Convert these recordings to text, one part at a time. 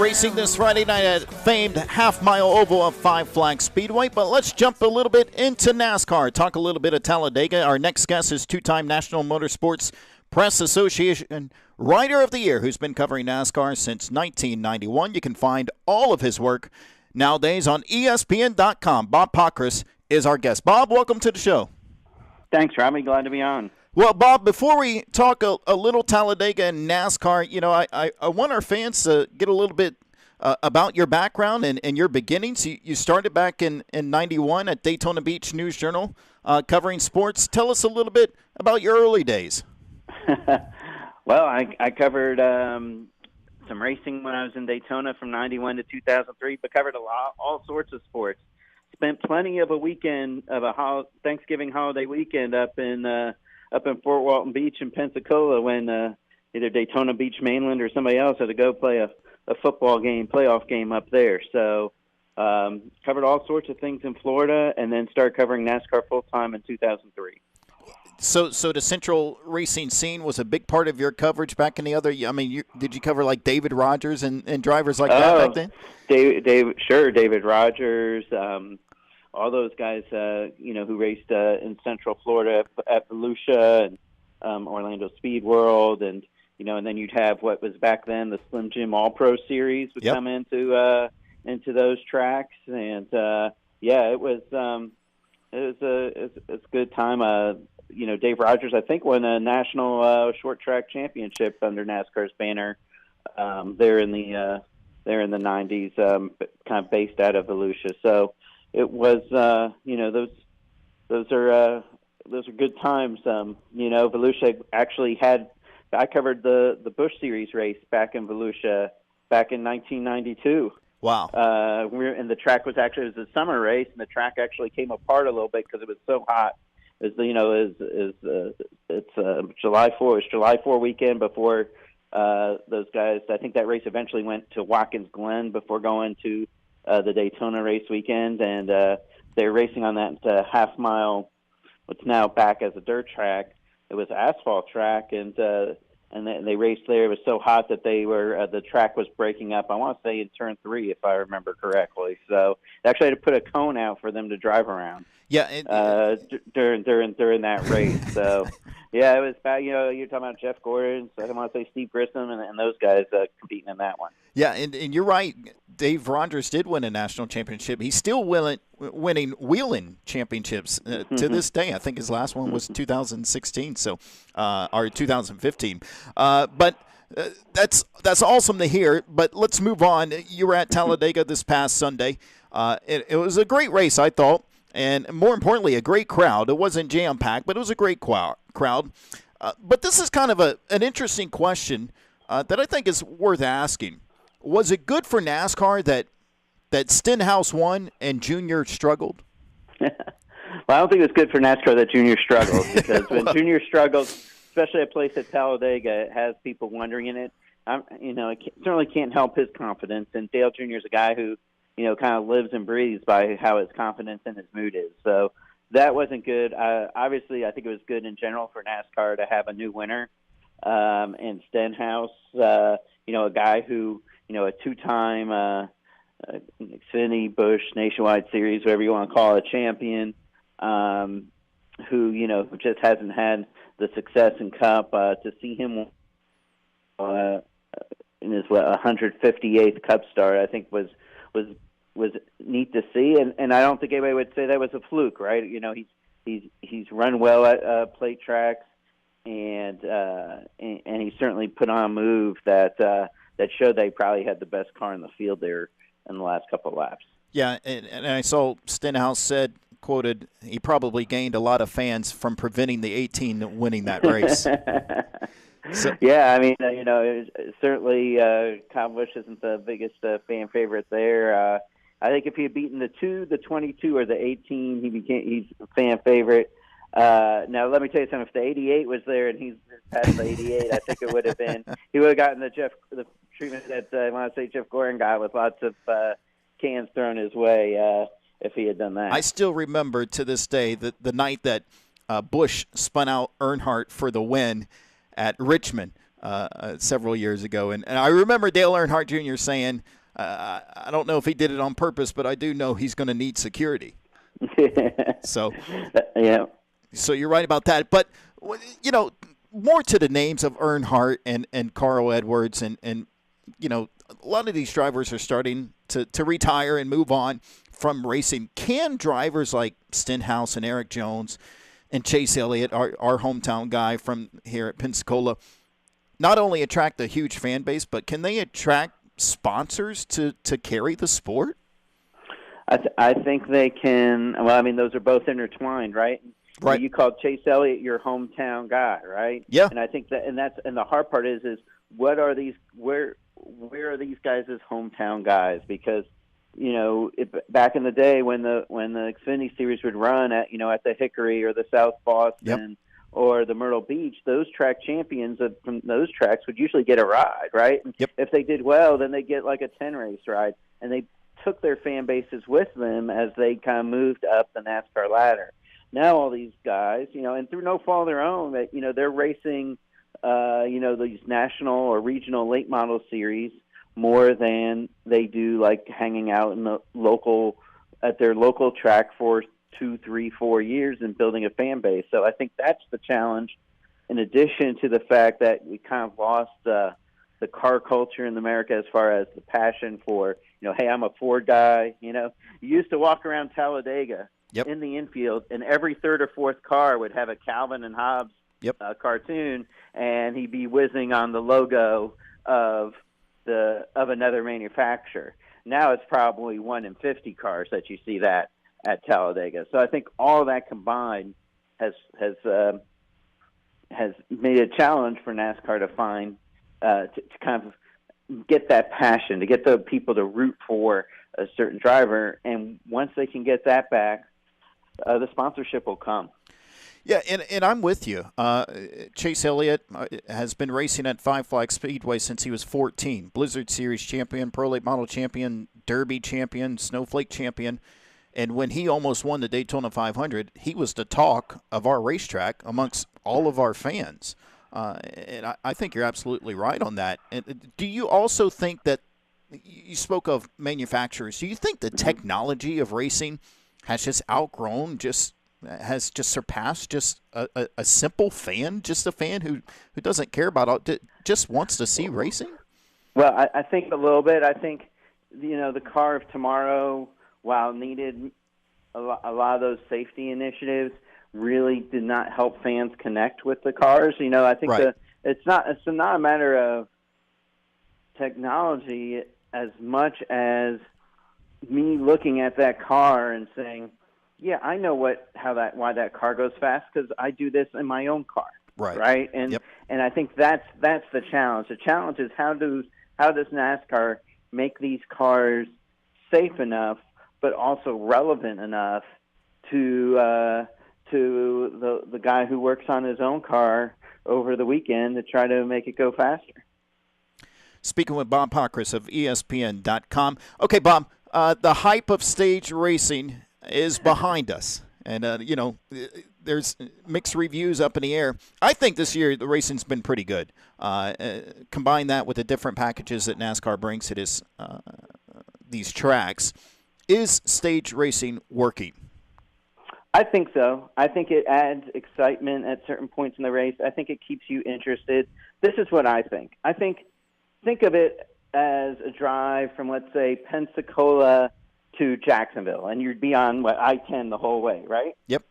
racing this Friday night at famed half-mile oval of Five Flags Speedway. But let's jump a little bit into NASCAR, talk a little bit of Talladega. Our next guest is two-time National Motorsports Press Association Rider of the Year, who's been covering NASCAR since 1991. You can find all of his work nowadays on ESPN.com. Bob Pockrass is our guest. Bob, welcome to the show. Thanks, Robbie. Glad to be on. Well, Bob, before we talk a little Talladega and NASCAR, you know, I want our fans to get a little bit about your background and your beginnings. You started back in 91 at Daytona Beach News Journal covering sports. Tell us a little bit about your early days. Well, I covered some racing when I was in Daytona from 91 to 2003, but covered all sorts of sports. Spent plenty of a weekend of a Thanksgiving holiday weekend up in Fort Walton Beach in Pensacola when either Daytona Beach Mainland or somebody else had to go play a football game, playoff game up there. So covered all sorts of things in Florida and then started covering NASCAR full-time in 2003. So the Central racing scene was a big part of your coverage back in the other. I mean, did you cover like David Rogers and drivers like that back then? David Rogers, all those guys, who raced in Central Florida at Volusia and Orlando Speed World, and then you'd have what was back then the Slim Jim All Pro Series would come into those tracks, and it was a good time. Dave Rogers, I think, won a national short track championship under NASCAR's banner there in the 90s, kind of based out of Volusia. So it was, those are good times. Volusia actually I covered the Busch Series race back in Volusia back in 1992. Wow. And the track was actually, it was a summer race, and the track actually came apart a little bit because it was so hot. It's July 4th. It's July 4 weekend before those guys. I think that race eventually went to Watkins Glen before going to the Daytona race weekend, and they're racing on that half mile, what's now back as a dirt track. It was an asphalt track, and they raced there. It was so hot that they were the track was breaking up. I want to say in turn 3, if I remember correctly. So they actually had to put a cone out for them to drive around. Yeah, during that race. So yeah, it was bad. You're talking about Jeff Gordon. So I want to say Steve Grissom and those guys competing in that one. Yeah, and you're right. Dave Rogers did win a national championship. He's still winning wheeling championships to this day. I think his last one was 2016, or 2015. But that's awesome to hear. But let's move on. You were at Talladega this past Sunday. It was a great race, I thought, and more importantly, a great crowd. It wasn't jam-packed, but it was a great crowd. But this is kind of an interesting question that I think is worth asking. Was it good for NASCAR that Stenhouse won and Junior struggled? Well, I don't think it was good for NASCAR that Junior struggled, because when Junior struggles, especially a place at Talladega, it has people wondering in it. It certainly can't help his confidence. And Dale Jr. is a guy who, kind of lives and breathes by how his confidence and his mood is. So that wasn't good. Obviously, I think it was good in general for NASCAR to have a new winner in Stenhouse, a guy who, a two-time Xfinity, Busch, Nationwide Series, whatever you want to call it, champion, who, just hasn't had the success in Cup. To see him in his 158th Cup start, I think was neat to see, and I don't think anybody would say that was a fluke, right? He's run well at plate tracks, and he certainly put on a move that showed they probably had the best car in the field there in the last couple of laps. Yeah, and I saw Stenhouse quoted, he probably gained a lot of fans from preventing the 18 winning that race. Yeah, I mean, certainly Kyle Busch isn't the biggest fan favorite there. I think if he had beaten the 2, the 22, or the 18, he's a fan favorite. Now, let me tell you something. If the 88 was there and he's past the 88, I think it would have been – he would have gotten the treatment that I want to say Jeff Gordon got, with lots of cans thrown his way if he had done that. I still remember to this day the night that Busch spun out Earnhardt for the win at Richmond. several years ago. And I remember Dale Earnhardt Jr. saying, I don't know if he did it on purpose, but I do know he's going to need security. So, yeah. So you're right about that. But, more to the names of Earnhardt and Carl Edwards and a lot of these drivers are starting to retire and move on from racing. Can drivers like Stenhouse and Eric Jones and Chase Elliott, our hometown guy from here at Pensacola, not only attract a huge fan base, but can they attract sponsors to carry the sport? I think they can. Well, I mean, those are both intertwined, right? Right. You called Chase Elliott your hometown guy, right? Yeah. And I think that, and the hard part is what are these? Where are these guys as hometown guys? Because back in the day when the Xfinity Series would run at the Hickory or the South Boston or the Myrtle Beach, those track champions from those tracks would usually get a ride, right? Yep. If they did well, then they get like a 10-race ride, and they took their fan bases with them as they kind of moved up the NASCAR ladder. Now all these guys, and through no fault of their own, that they're racing, these national or regional late model series more than they do like hanging out in at their local track for 2, 3, 4 years and building a fan base. So I think that's the challenge. In addition to the fact that we kind of lost the car culture in America as far as the passion for, hey, I'm a Ford guy. You used to walk around Talladega in the infield, and every third or fourth car would have a Calvin and Hobbes cartoon, and he'd be whizzing on the logo of another manufacturer. Now it's probably 1 in 50 cars that you see that at Talladega. So I think all of that combined has made a challenge for NASCAR to find to kind of get that passion, to get the people to root for a certain driver. And once they can get that back, the sponsorship will come. Yeah, and I'm with you. Chase Elliott has been racing at Five Flags Speedway since he was 14. Blizzard Series champion, Pro Late Model champion, Derby champion, Snowflake champion. And when he almost won the Daytona 500, he was the talk of our racetrack amongst all of our fans. And I think you're absolutely right on that. And do you also think that you spoke of manufacturers? Do you think the technology of racing has just outgrown, has just surpassed just a simple fan, just a fan who doesn't care about it, just wants to see racing? Well, I think a little bit. I think, the car of tomorrow, while needed a lot of those safety initiatives, really did not help fans connect with the cars. I think it's not a matter of technology as much as me looking at that car and saying, yeah, I know why that car goes fast because I do this in my own car, right? And I think that's the challenge. The challenge is how does NASCAR make these cars safe enough, but also relevant enough to the guy who works on his own car over the weekend to try to make it go faster. Speaking with Bob Pockrass of ESPN.com. Okay, Bob, the hype of stage racing is behind us. And, there's mixed reviews up in the air. I think this year the racing's been pretty good. Combine that with the different packages that NASCAR brings to these tracks. Is stage racing working? I think so. I think it adds excitement at certain points in the race. I think it keeps you interested. This is what I think. Think of it as a drive from, let's say, Pensacola to Jacksonville, and you'd be on I-10 the whole way, right? Yep.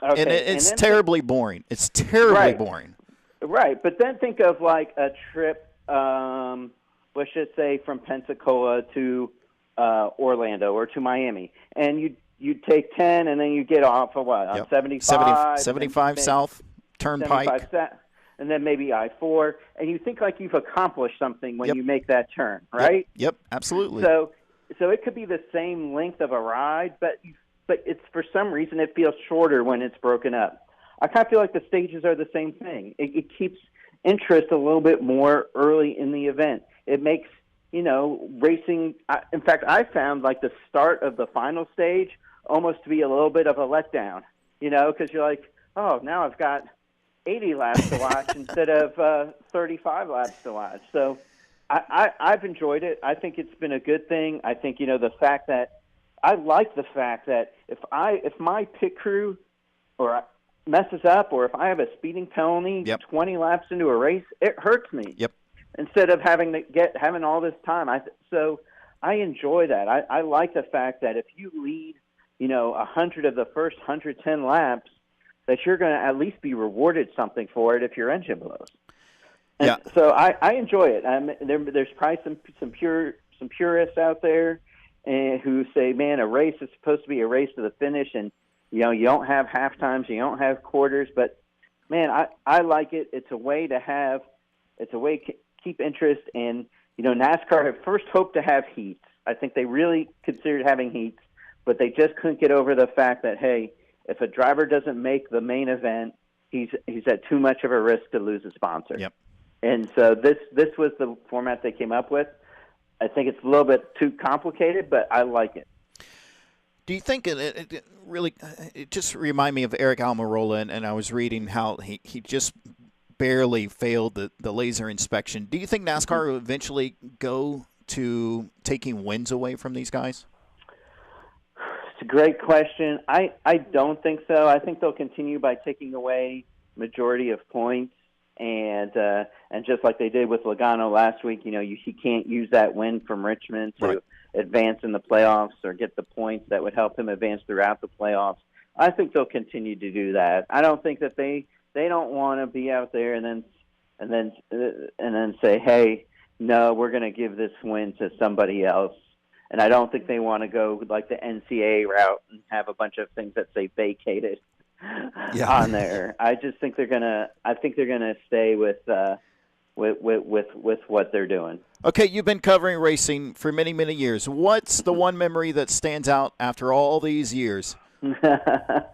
Okay. And it's terribly boring. It's terribly boring. Right, but then think of like a trip, let's just say from Pensacola to Orlando or to Miami, and you'd take 10, and then you get off of what, on 75? 75 South Turnpike. And then maybe I-4, and you think like you've accomplished something when you make that turn, right? Yep, absolutely. So it could be the same length of a ride, but it's for some reason it feels shorter when it's broken up. I kind of feel like the stages are the same thing. It keeps interest a little bit more early in the event. It makes, racing. In fact, I found like the start of the final stage almost to be a little bit of a letdown, because you're like, oh, now I've got 80 laps to watch instead of 35 laps to watch. So I've enjoyed it. I think it's been a good thing. I think, the fact that I like the fact that if my pit crew or messes up, or if I have a speeding penalty 20 laps into a race, it hurts me. Yep. Instead of having all this time. So I enjoy that. I like the fact that if you lead, 100 of the first 110 laps, that you're going to at least be rewarded something for it if your engine blows. And so I enjoy it. There's probably some purists out there who say, man, a race is supposed to be a race to the finish, and you don't have half times, you don't have quarters. But man, I like it. It's a way to keep interest. And NASCAR had first hoped to have heats. I think they really considered having heats, but they just couldn't get over the fact that, hey, if a driver doesn't make the main event, he's at too much of a risk to lose a sponsor. Yep. And so this was the format they came up with. I think it's a little bit too complicated, but I like it. Do you think it really just remind me of Eric Almirola, and I was reading how he just barely failed the laser inspection. Do you think NASCAR will eventually go to taking wins away from these guys? It's a great question. I don't think so. I think they'll continue by taking away majority of points, and just like they did with Logano last week, he can't use that win from Richmond to advance in the playoffs or get the points that would help him advance throughout the playoffs. I think they'll continue to do that. I don't think that they don't want to be out there and then say, hey, no, we're going to give this win to somebody else. And I don't think they want to go like the NCAA route and have a bunch of things that say vacated on there. I just think they're gonna stay with what they're doing. Okay, you've been covering racing for many, many years. What's the one memory that stands out after all these years? Wow,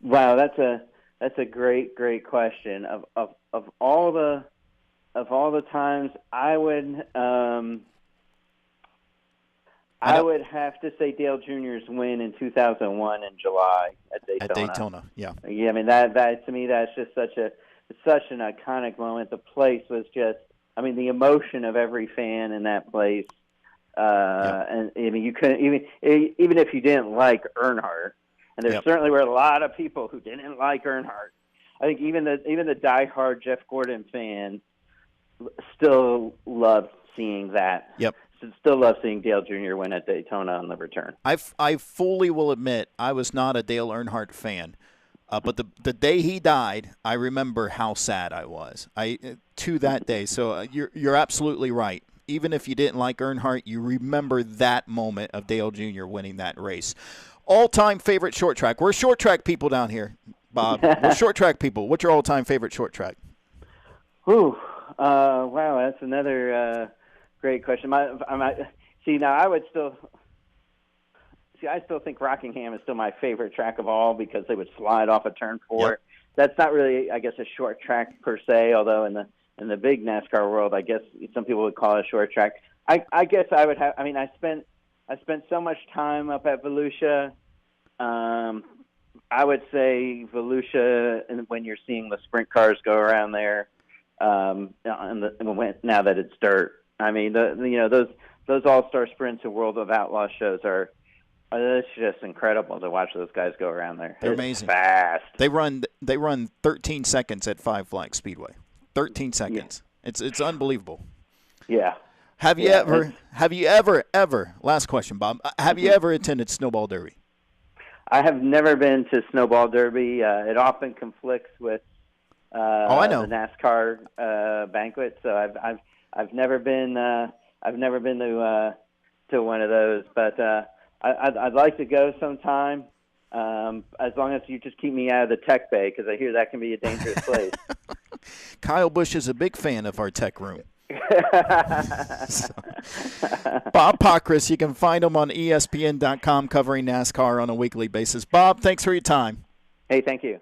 that's a great question. Of all the times, I would have to say Dale Jr.'s win in 2001 in July at Daytona. At Daytona, yeah. Yeah, I mean that to me, that's just such an iconic moment. The place was just, I mean, the emotion of every fan in that place. And I mean, you couldn't even if you didn't like Earnhardt, and there certainly were a lot of people who didn't like Earnhardt. I think even the diehard Jeff Gordon fan still loved seeing that. Yep. Still love seeing Dale Jr. win at Daytona on the return. I fully will admit I was not a Dale Earnhardt fan, but the day he died, I remember how sad I was. To that day. So you're absolutely right. Even if you didn't like Earnhardt, you remember that moment of Dale Jr. winning that race. All-time favorite short track. We're short track people down here, Bob. We're short track people. What's your all-time favorite short track? Wow, that's another great question. I still think Rockingham is still my favorite track of all because they would slide off a turn 4. Yep. That's not really, I guess, a short track per se, although in the big NASCAR world, I guess some people would call it a short track. I guess I would have. I mean, I spent so much time up at Volusia. I would say Volusia, and when you're seeing the sprint cars go around there, now that it's dirt. I mean, those All-Star sprints and World of Outlaw shows it's just incredible to watch those guys go around there. They're it's amazing. Fast. They run 13 seconds at Five Flags Speedway. 13 seconds. Yeah. It's unbelievable. Yeah. Have you ever, last question, Bob, have you ever attended Snowball Derby? I have never been to Snowball Derby. It often conflicts with I know. the NASCAR banquet, so I've never been to one of those, but I'd like to go sometime. As long as you just keep me out of the tech bay, because I hear that can be a dangerous place. Kyle Busch is a big fan of our tech room. Bob Pockrass, you can find him on ESPN.com covering NASCAR on a weekly basis. Bob, thanks for your time. Hey, thank you.